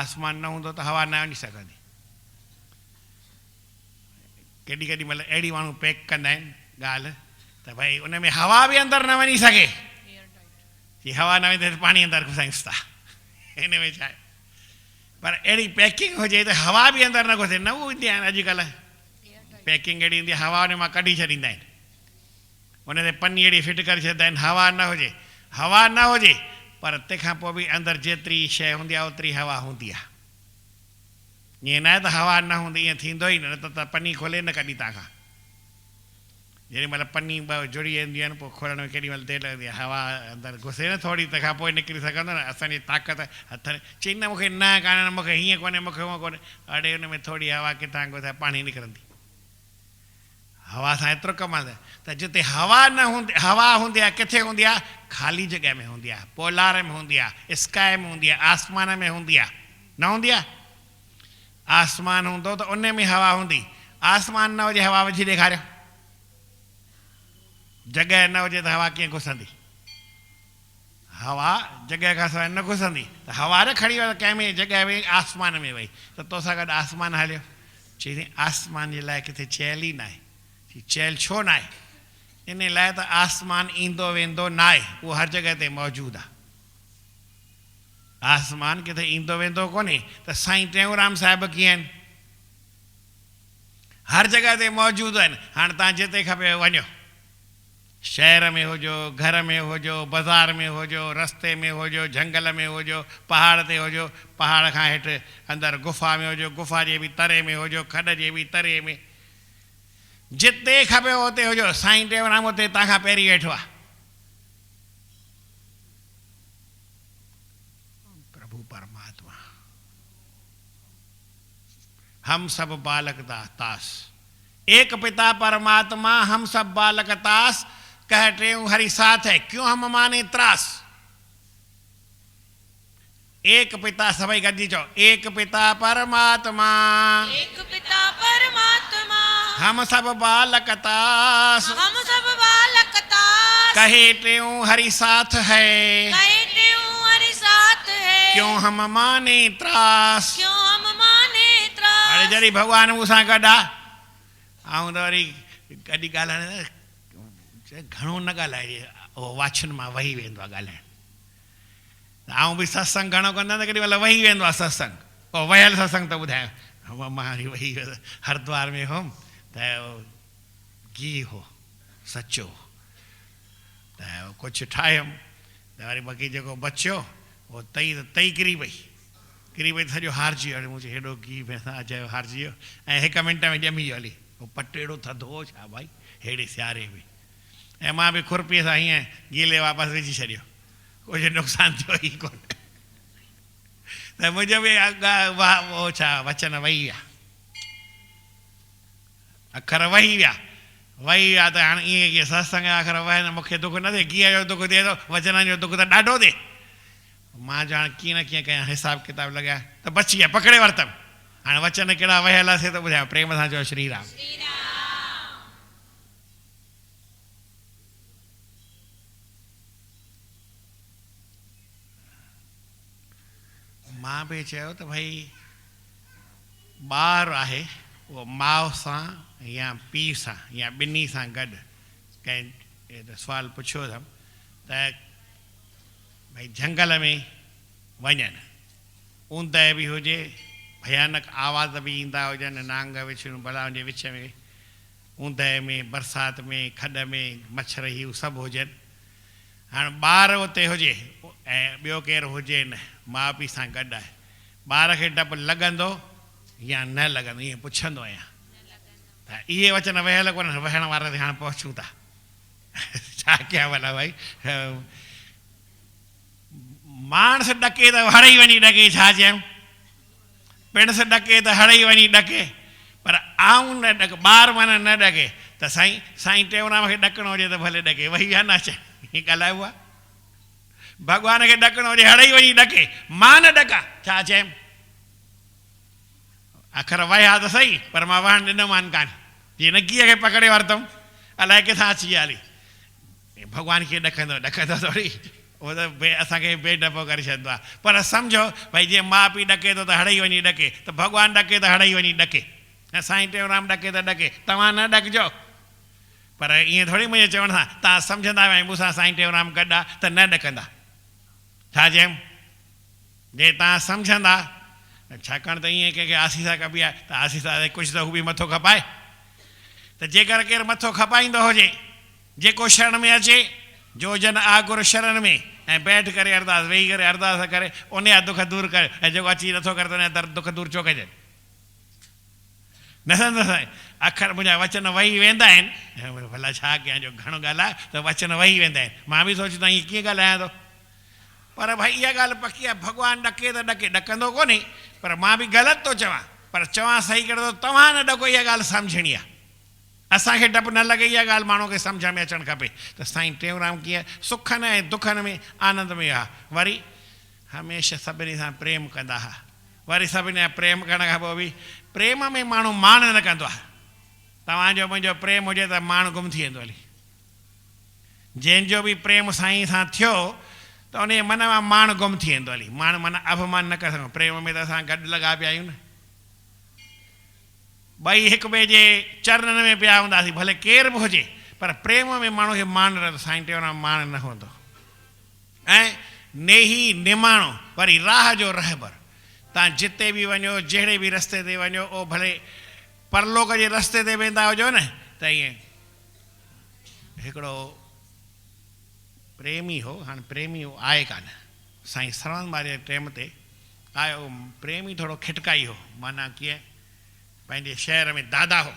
Speaker 1: आसमान न हूंदो त हवा न वञी सघंदी केॾी केॾी महिल अहिड़ी माण्हू पैक कंदा आहिनि ॻाल्हि त भई उन में हवा बि अंदरि न वञी सघे की हवा न वेंदे त पाणी अंदरि घुसायूंसि था हिन में छा आहे पर अहिड़ी पैकिंग हुजे त हवा बि अंदरि न घुसे न ईंदी आहिनि अॼुकल्ह पैकिंग अहिड़ी ईंदी आहे हवा उन मां कढी छॾींदा आहिनि उन ते पनी अहिड़ी फिट करे छॾींदा आहिनि हवा न हुजे पर तंहिंखां पोइ बि अंदरि जेतिरी शइ हूंदी आहे ओतिरी हवा हूंदी आहे ईअं न आहे त हवा न हूंदी ईअं थींदो ई न त पनी खोले न कॾहिं तव्हां खां जेॾी महिल पनी ॿ जुड़ी वेंदियूं आहिनि पोइ खोलण में केॾी महिल देरि लॻंदी आहे हवा अंदरि घुसे न थोरी तंहिंखां पोइ निकिरी सघंदो न असांजी ताक़त हथ चई न मूंखे न कान्हे मूंखे हीअं कोन्हे मूंखे हूअं कोन्हे अड़े हुन में थोरी हवा किथां घुसाए पाणी निकिरंदी हवा सां एतिरो कमाल त जिते हवा न हूंदी हवा हूंदी आहे किथे हूंदी आहे ख़ाली जॻह में हूंदी आहे पोलार में हूंदी आहे स्काए में हूंदी आहे आसमान में हूंदी आहे न हूंदी आहे आसमान हूंदो त उन में हवा हूंदी आसमान न हुजे हवा विझी ॾेखारियो जॻह न हुजे त हवा कीअं घुसंदी हवा जॻह खां सवाइ न घुसंदी त हवा न खणी वियो कंहिं में जॻह में आसमान में वई त तोसां गॾु आसमान हलियो चई आसमान जे लाइ किथे चयल ई न आहे चयल छो न आहे इन लाइ त आसमान ईंदो वेंदो न आहे उहो हर जॻह ते मौजूदु आहे आसमान किथे ईंदो वेंदो कोन्हे त साईं टेऊंराम साहिब कीअं आहिनि हर जॻह ते मौजूदु आहिनि हाणे तव्हां जिते खपे वञो शहर में हुजो घर में हुजो बाज़ार में हुजो रस्ते में हुजो झंगल में हुजो पहाड़ ते हुजो पहाड़ खां हेठि अंदरि गुफ़ा में हुजो गुफ़ा जे बि तरे में हुजो खॾ जे बि तरे में जिते खपे उते हुजो साईं टेऊंराम उते तव्हांखां पहिरीं वेठो आहे प्रभु परमात्मा हम सब बालक दास। एक पिता परमात्मा हम सब बालक दास, कहते हूं हरि साथ है क्यों हम माने त्रास। एक पिता, सभी गद्दी चो, एक पिता परमात्मा,
Speaker 2: एक पिता परमात्मा,
Speaker 1: हम सब बालक दास,
Speaker 2: हम सब बालक दास,
Speaker 1: कहे त्यों हरि साथ है
Speaker 2: कहते हूँ हरि साथ है
Speaker 1: क्यों हम माने त्रास।
Speaker 2: क्यों हम माने त्रास।
Speaker 1: अरे जरी भगवान मूंसां गॾु आहे, ऐं त वरी कॾहिं ॻाल्हाइण घणो न ॻाल्हाइजे, उहो वाछुनि मां वही वेंदो आहे ॻाल्हाइण। ऐं बि सत्संग घणो कंदा त केॾी महिल वही वेंदो आहे सत्संग, पोइ वहियल सत्संग त ॿुधायो। मां वही हरिद्वार में हुउमि त घी हो सचो, त कुझु ठाहियुमि त वरी बाक़ी जेको बचियो उहो तई किरी पई त सॼो हारजी वियो। मुंहिंजो हेॾो घी भैंसा चयो हारजी वियो ऐं 1 मिंट में ॼमी वियो हली। उहो पट अहिड़ो थधो हो छा भाई, हेड़े सियारे में। ऐं मां बि खुरपीअ सां हीअं गीले वापसि विझी छॾियो, कुझु नुक़सानु थियो ई कोन। त मुंहिंजो बि उहो छा वचन वही विया, अखर वही विया त हाणे ईअं कीअं सत्संग जा अखर वहे न, मूंखे दुख न थिए, कीअं जो दुख थिए थो, वचननि जो दुख त ॾाढो थिए। मां ॼाण कीअं न कीअं कयां, हिसाब किताब लॻाया त बची विया, पकड़े वरितमि। हाणे वचन कहिड़ा वहियल हुआसीं त ॿुधायो, प्रेम सां चयो श्री राम। मां बि चयो त भई ॿारु आहे उहो माउ सां या पीउ सां या ॿिन्ही सां गॾु, कंहिं सुवालु पुछियो अथमि त भई झंगल में वञनि, ऊंद बि हुजे, भयानक आवाज़ बि ईंदा हुजनि, नांग विछड़ियूं बलाउनि जे विच में, ऊंद में, बरसाति में, खॾ में मच्छर इहे सभु हुजनि। हाणे ॿारु उते हुजे ऐं ॿियो केरु हुजे न, माउ पीउ सां गॾु आहे, ॿार खे डपु लॻंदो या न लॻंदो, ईअं पुछंदो आहियां। त इहे वचन वहियल कोन, वहण वारा ते हाणे पहुचूं था। छा कयां भला भाई, माण्हू ॾके त हड़ई वञी ॾके, छा चयऊं, पिणस ॾके त हड़ई वञी ॾके, पर आऊं न ॾक, ॿारु माना न ॾके त साईं टेऊंराम खे ॾकणो हुजे त भले ॾके, वही विया न अचे, हीअं ॻाल्हाइबो आहे। भॻवान खे ॾकणो हुजे हड़ई वञी ॾके, मां न ॾका, छा चयमि, अखर वहिया त सही पर मां वहण ॾिनोमानि कान, जीअं नकीअ खे पकड़े वरितमि, अलाए किथां अची विया हली। भॻवान खे ॾकंदो थोरी, उहो त असांखे बेडपो करे छॾींदो आहे। पर सम्झो भई जीअं माउ पीउ ॾके थो त हड़ई वञी ॾके, त भॻवानु ॾके त हड़ई वञी ॾके, ऐं साईं टेऊंराम ॾके त ॾके, तव्हां न ॾकिजो। पर ईअं थोरी मुंहिंजे चवण सां तव्हां सम्झंदा भई मूंसां साईं टेऊंराम गॾु आहे त न ॾकंदा, छा चयमि, जे तव्हां सम्झंदा, छाकाणि त ईअं कंहिंखे आसीसा कबी आहे त आसीसा कुझु त हू बि मथो खपाए। त जेकर केरु मथो खपाईंदो हुजे, जेको शरण में अचे, जो जन आगुर शरण में, ऐं बैठ करे अरदास, वेही करे अरदास करे, उन जा दुख दूर करे, ऐं जेको अची नथो करे त उन जा दुख दूर छो कजे। न सम्झो साईं, अखर मुंहिंजा वचन वही वेंदा आहिनि, भला छा कयां, जो घणो ॻाल्हाए त वचन वही वेंदा आहिनि। मां बि सोचींदो आहियां कीअं ॻाल्हायां थो, पर भई इहा ॻाल्हि पकी आहे, भॻवानु ॾके त ॾके, ॾकंदो कोन्हे, पर मां बि ग़लति थो चवां, पर चवां सही करे थो, तव्हां न ॾको, इहा ॻाल्हि सम्झणी आहे। असांखे डपु न लॻे, इहा ॻाल्हि माण्हू खे सम्झ में अचणु खपे त साईं टेऊंराम कीअं सुखनि ऐं दुखनि में आनंद में आहे। वरी हमेशह सभिनी सां प्रेम कंदा हुआ, वरी सभिनी सां प्रेम करण खां पोइ बि प्रेम में माण्हू मान न कंदो आहे। तव्हांजो मुंहिंजो प्रेम हुजे त माण्हू गुम थी वेंदो हली, जंहिंजो बि प्रेम साईं सां थियो त उन जे मन मां मान गुम थी वेंदो हली, माण्हू माना अभिमान न करे सघूं। प्रेम में त असां गॾु लॻा पिया आहियूं न, ॿई हिक ॿिए जे चरणनि में पिया हूंदासीं, भले केरु बि हुजे, पर प्रेम में माण्हू खे मान रहंदो। साईं टेऊंराम मान न हूंदो। ऐं नेही निमाणो वरी राह जो रहबर, तव्हां जिते बि वञो, जहिड़े बि रस्ते ते वञो, ओ भले परलोक जे रस्ते ते वेंदा हुजो न, त ईअं हिकिड़ो प्रेमी हो, हाणे प्रेमी हो आहे कान, साईं सरवण वारे टाइम ते आयो, प्रेमी थोरो खिटकाई हो, माना कीअं पंहिंजे शहर में दादा हो,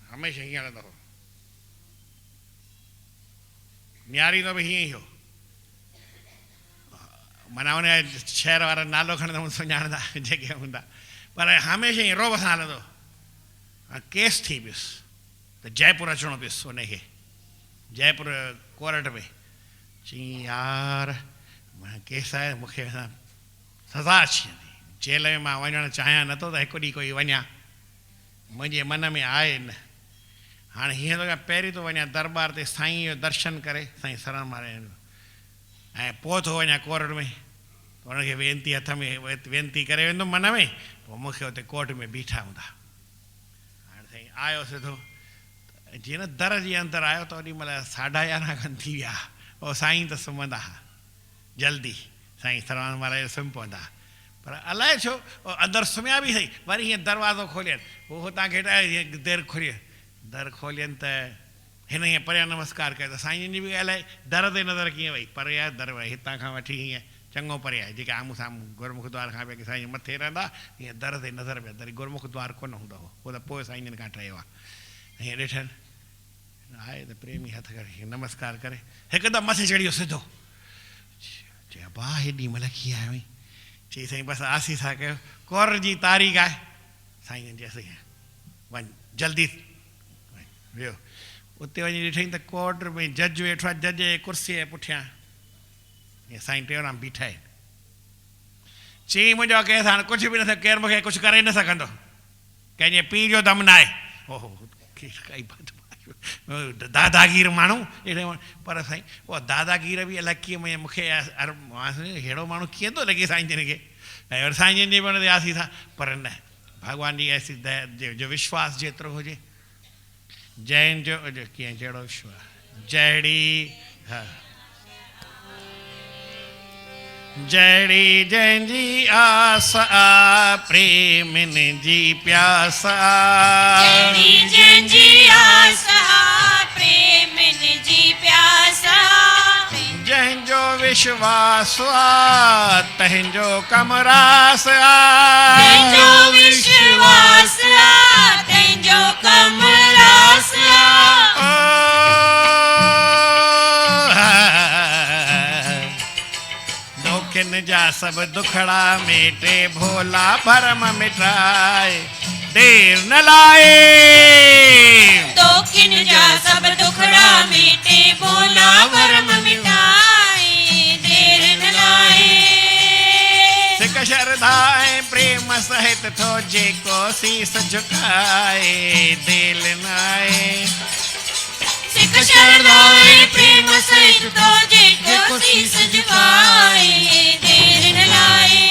Speaker 1: हमेशह हीअं हलंदो हो, नियारींदो बि हीअं ई हो, माना उन शहर वारा नालो खणंदा सुञाणंदा जेके हूंदा, पर हमेशह ई रोब सां हलंदो। केस थी पियुसि त जयपुर अचिणो पियुसि उनखे, जयपुर कोर्ट में। चई यार केस आहे, मूंखे सज़ा अची वेंदी, जेल में मां वञणु चाहियां नथो त हिकु ॾींहुं कोई वञा, मुंहिंजे मन में आहे न। हाणे हीअं थो पहिरीं थो वञा दरबार ते साईं जो दर्शन करे, साईं शरण मारे, ऐं पोइ थो वञा कोर्ट में। उनखे वेनती हथ में वेनती करे वेंदुमि मन में, पोइ मूंखे हुते कोर्ट में बीठा हूंदा। हाणे साईं आयो सिधो, जीअं न दर जे अंदरि आयो त ओॾी महिल 11:30 खनि थी विया। पोइ साईं त सुम्हंदा हुआ जल्दी, साईं शरण महाराज सुम्ही पवंदा। पर अलाए छो अंदरि सुम्हिया बि सही, वरी हीअं दरवाज़ो खोलियनि, उहो हुतां हेठां हीअं देरि खोलियनि, दर खोलियनि त हिन हीअं परियां नमस्कार कयो त साईं जी बि अलाए दर ते नज़र कीअं वई, पर यार दर वई हितां खां वठी हीअं चङो परे आहे, जेके आम्हूं साम्हूं गुरमुख द्वार खां पिया की साईं मथे रहंदा, हीअं दर ते नज़र पिया, तरी गुरमुख द्वार कोन हूंदो हो, उहो त पोइ साईं जन खां ठहियो आहे। हीअं ॾिठनि, आहे त प्रेमी हथ करे नमस्कार करे हिकदमि मथे चढ़ी वियो सिधो। चई भाउ हेॾी महिल कीअं आयो हुई? चई साईं बसि आसीसा कयो, कोर्ट जी तारीख़ आहे। साईं जन चयसि वञ जल्दी वियो। उते वञी ॾिठईं त कोर्ट में जज वेठो आहे, जज जे कुर्सीअ जे पुठियां ईअं साईं टेवराम बीठा आहिनि। चई मुंहिंजो केस हाणे कुझु बि न थियो, केरु मूंखे कुझु करे न सघंदो, कंहिंजे पीउ जो दम न आहे। ओहो काई दादागीर माण्हू अहिड़े, पर साईं उहा दादागीर बि अलाए कीअं मूंखे अहिड़ो माण्हू कीअं थो लॻे साईं जन खे। ऐं वरी साईं जन जे बि आसीं था, पर न, भॻवान जी ऐसी जो विश्वास जेतिरो हुजे, जैन जो कीअं जहिड़ो विश्वास जहिड़ी, हा जहिड़ी जंहिंजी आस आ प्रेमिन जी प्यास आ,
Speaker 2: जहिड़ी जंहिंजी आस आ प्रेमिन जी प्यास आ,
Speaker 1: जंहिंजो विश्वास आ तंहिंजो कमरास आ,
Speaker 2: तंहिंजो विश्वास आ तंहिंजो कमरास आ।
Speaker 1: दुखिन जा सभु दुखड़ा मेटे भोला भरम मिटाए, देर न लाए।
Speaker 2: दोखिन जा सब दुखड़ा मिटे भोला भरम मिटाए, देर न लाए।
Speaker 1: सिक श्रद्धा ऐं प्रेम सहित थो जेको शीस झुकाए, देर न आए।
Speaker 2: सिक श्रद्धा ऐं प्रेम सहित तो जेको शीस झुकाए, देर न लाए।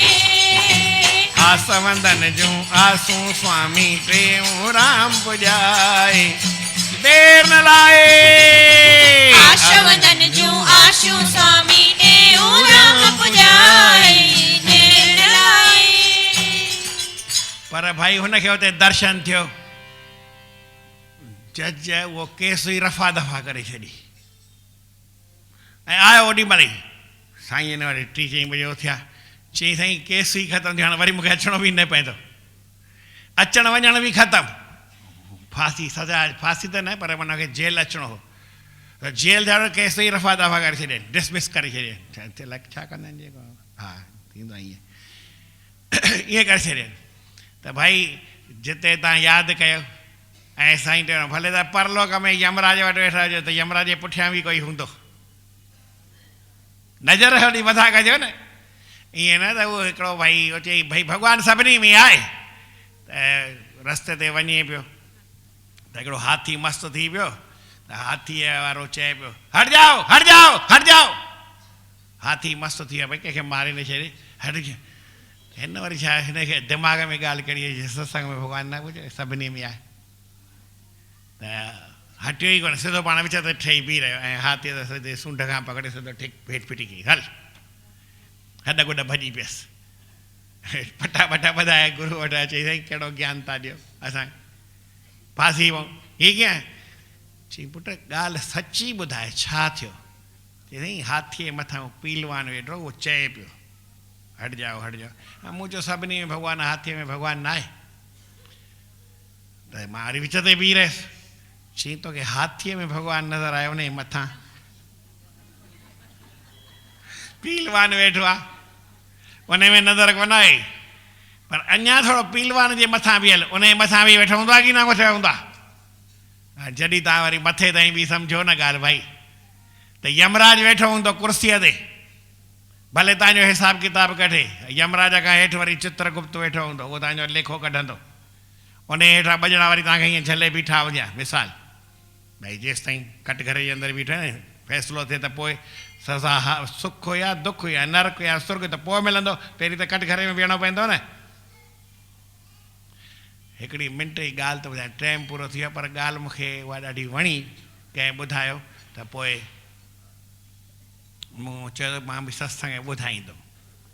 Speaker 1: आसवंदन जूं आसूं स्वामी टेऊं राम पुजाए, देर न लाए।
Speaker 2: आशवदन जूं आशूं स्वामी टेऊं राम पुजाए, देर न लाए।
Speaker 1: पर भाई हुनखे हुते दर्शन थियो, जज उहो केस ई रफ़ा दफ़ा करे छॾी ऐं आयो ओॾी महिल ई। साईं ने वरी 3-4 बजे उथिया, चई साईं केस ई ख़तमु थियो, हाणे वरी मूंखे अचिणो बि न पवंदो, अचणु वञण बि ख़तमु, फांसी सज़ा, फांसी त न पर हुनखे जेल अचिणो हो, त जेल जा केस ई रफ़ा दफ़ा करे छॾियनि, डिसमिस करे छॾियनि। छा कंदा आहिनि जेको, हा थींदो आहे ईअं ईअं करे छॾियनि। त भाई जिते तव्हां यादि कयो ऐं साईं टेऊराम, भले त परलोक में यमराज वटि वेठा हुजो त यमराज जे पुठियां बि कोई हूंदो, नज़र होॾी मथां कजो न, ईअं न त उहो हिकिड़ो भाई चई भाई भॻवानु सभिनी में आहे। त रस्ते ते वञे पियो त हिकिड़ो हाथी मस्तु थी पियो, त हाथीअ वारो चए पियो हट जाओ हट जाओ हट जाओ। हाथी मस्तु थी वियो, भई कंहिंखे मारे न छॾे, हट। हिन वरी छा हिनखे दिमाग़ में ॻाल्हि कड़ी, सत्संग में भॻवानु न ॿुधो सभिनी में आहे, त हटियो ई कोन, सिधो पाण विच ते ठही बीह रहियो ऐं हाथीअ त सिधे सूंड खां पकड़े सिधो ठिक हेठि फिटी कई, हल हॾ गुॾ भॼी पियसि। फटा फटा ॿधाए गुरू वटि अचे, साईं कहिड़ो ज्ञान था ॾियो असांखे, फासी वऊं। हीअ कीअं? चई पुटु ॻाल्हि सची ॿुधाए छा थियो? चई साईं हाथीअ मथां पीलवान वेठो, उहो चए पियो हट जाओ हट जाओ। ऐं मूं चयो सभिनी में भॻवानु, हाथीअ में भॻवानु न आहे? त मां वरी विच ते बीह रहियसि। चई तोखे हाथीअ में भॻवानु नज़र आयो, उन जे मथां पीलवान वेठो आहे, उन में नज़र कोन आई। पर अञा थोरो पीलवान जे मथां बीहल उन जे मथां बि वेठो हूंदो आहे की न वेठो हूंदा। जॾहिं तव्हां वरी मथे ताईं बि सम्झो न ॻाल्हि भाई, त यमराज वेठो हूंदो कुर्सीअ ते, भले तव्हांजो हिसाब किताब कढे, यमराज खां हेठि वरी चित्रगुप्त वेठो हूंदो, उहो तव्हांजो लेखो कढंदो, उन हेठां ॿजड़ा वरी तव्हांखे हीअं झले बीठा हुजे मिसाल भई जेसि ताईं कटघरे जे अंदरि बीठो न फ़ैसिलो थिए त पोइ सज़ा सुख या दुख या नरक या सुर्ग त पोइ मिलंदो, पहिरीं त कटघरे में बीहणो पवंदो न। हिकिड़ी मिंट जी ॻाल्हि त ॿुधायां, टाइम पूरो थी वियो, पर ॻाल्हि मूंखे उहा ॾाढी वणी, कंहिं ॿुधायो त पोइ मूं चयो मां बि सत्संग ॿुधाईंदुमि,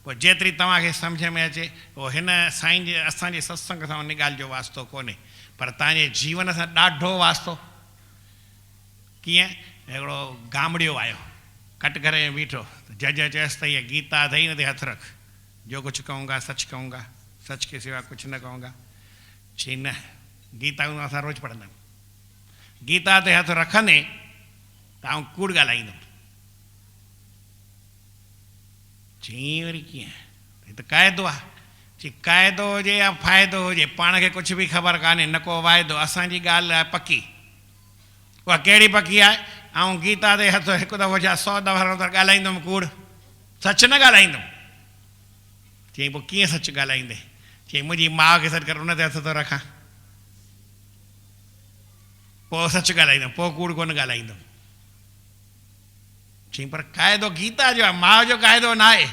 Speaker 1: पोइ जेतिरी तव्हांखे सम्झ में अचे उहो हिन साईं जे असांजे सत्संग सां उन ॻाल्हि जो वास्तो कोन्हे, पर तव्हांजे जीवन सां ॾाढो वास्तो। कीअं? हिकिड़ो गामड़ियो आयो कटघरे में बीठो, जज चयसि त हीअ गीता अथई न ते हथु रख, जो कुझु कहूँगा सच कहूँगा, सच के सिवा कुझु न कहूँगा। चई न, गीता असां रोज़ पढ़ंदा आहियूं, गीता ते हथु रखंदे त आउं कूड़ ॻाल्हाईंदुमि। चई वरी कीअं? त क़ाइदो आहे। चई क़ाइदो हुजे या फ़ाइदो हुजे, पाण खे कुझु बि ख़बर कान्हे, न को वाइदो, असांजी ॻाल्हि आहे पकी। उहा कहिड़ी पकी आहे? ऐं गीता ते हथु हिकु दफ़ो छा 100 दफ़ा त ॻाल्हाईंदुमि कूड़, सच न ॻाल्हाईंदुमि। चई पोइ कीअं सच ॻाल्हाईंदे? चई मुंहिंजी माउ खे सॾु कर उन ते हथु थो रखां, पोइ सच ॻाल्हाईंदुमि, पोइ कूड़ कोन ॻाल्हाईंदुमि। चई पर क़ाइदो गीता जो आहे, माउ जो क़ाइदो न आहे।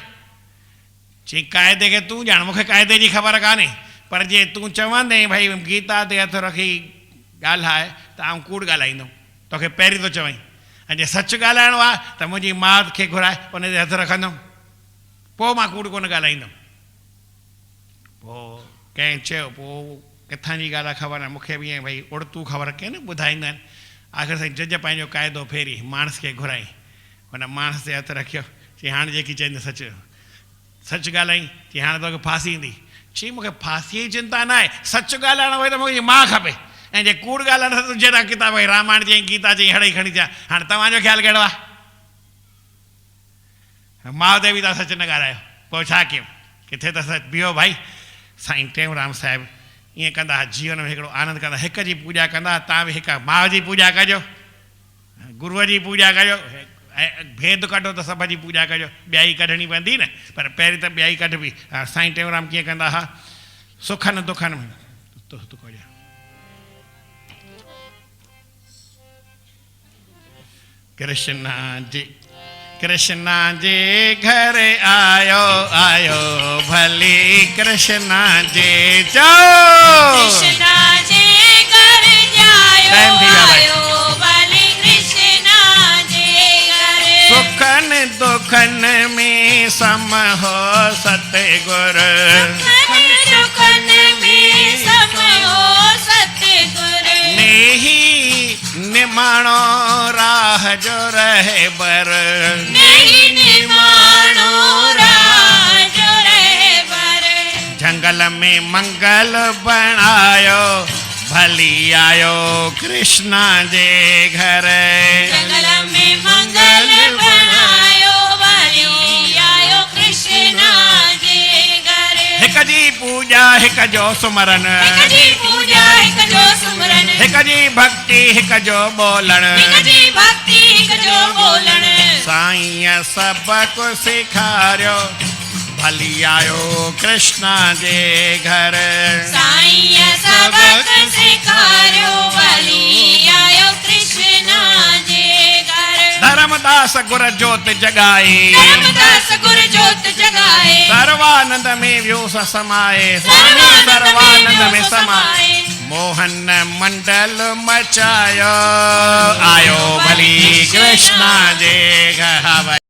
Speaker 1: चई क़ाइदे खे तूं ॼाण, मूंखे क़ाइदे जी ख़बर कान्हे, पर जे तूं चवंदे भई गीता ते हथु रखी ॻाल्हाए त आउं कूड़ ॻाल्हाईंदुमि, तोखे पहिरीं थो चवई। ऐं जे सच ॻाल्हाइणो आहे त मुंहिंजी माउ खे घुराए उन ते हथु रखंदुमि, पोइ मां कूड़ कोन ॻाल्हाईंदुमि। पोइ कंहिं चयो पोइ किथां जी ॻाल्हि आहे ख़बर न, मूंखे बि ईअं भई उड़तू ख़बर कंहिं न ॿुधाईंदा आहिनि। आख़िर साईं जज पंहिंजो क़ाइदो फेरी माण्हू खे घुराई, हुन माण्हू ते हथु रखियो। चई हाणे जेकी चईंदे सच सच ॻाल्हाई। चई हाणे तोखे फांसी ईंदी। चई मूंखे फांसीअ जी चिंता न आहे, सच ॻाल्हाइणो हुजे त मुंहिंजी माउ खपे, ऐं जे कूड़ ॻाल्हाइणो त जहिड़ा किताब भई रामायण चई गीता चई हड़ई खणी थिया। हाणे तव्हांजो ख़्यालु कहिड़ो आहे? माउ ते बि तव्हां सच न ॻाल्हायो, पोइ छा कयूं? किथे त सच बीहो भाई। साईं टेऊंराम साहिबु ईअं कंदा हुआ, जीवन में हिकिड़ो आनंद कंदा, हिक जी पूॼा कंदा, तव्हां बि हिकु माउ जी पूॼा कजो, गुरूअ जी पूॼा कजो, ऐं भेद कढो त सभ जी पूॼा कजो। ॿियाई कढणी पवंदी न, पर पहिरीं त ॿियाई कढबी। साईं टेऊंराम कीअं कंदा हुआ, सुखनि दुखनि में कृष्णा जे घर आयो आयो भली कृष्णा जे
Speaker 2: कृष्णा जे घर आयो भली कृष्णा जे घर।
Speaker 1: सुखनि दुखनि में सम हो सतगुर,
Speaker 2: सुखनि में सम हो सतगुर।
Speaker 1: नेही निमाणो राह जो रहे बर,
Speaker 2: नहीं निमाणो राह जो रहे बर।
Speaker 1: जंगल में मंगल बनायो भली आयो कृष्णा जे घर।
Speaker 2: जंगल में मंगल बनायो भली आयो कृष्णा जे घर।
Speaker 1: हिक जी पूजा हिक जो सुमरन,
Speaker 2: हिक जी पूजा हिक जो सुमरन,
Speaker 1: हिक जी भक्ति हिक जो बोलण,
Speaker 2: हिक जी भक्ति हिक जो बोलण।
Speaker 1: साईं सबक सिखारियो भली आयो कृष्णा जे घर।
Speaker 2: साईं सबक सिखारियो भली आयो कृष्णा जे घर।
Speaker 1: धर्मदास गुर जोत जगाए,
Speaker 2: धर्मदास गुर जोत जगाए।
Speaker 1: सर्वानंद में व्यो समाए, सर्वानंद में समाए। मोहन मंडल मचायो आयो भली कृष्णा जे घर।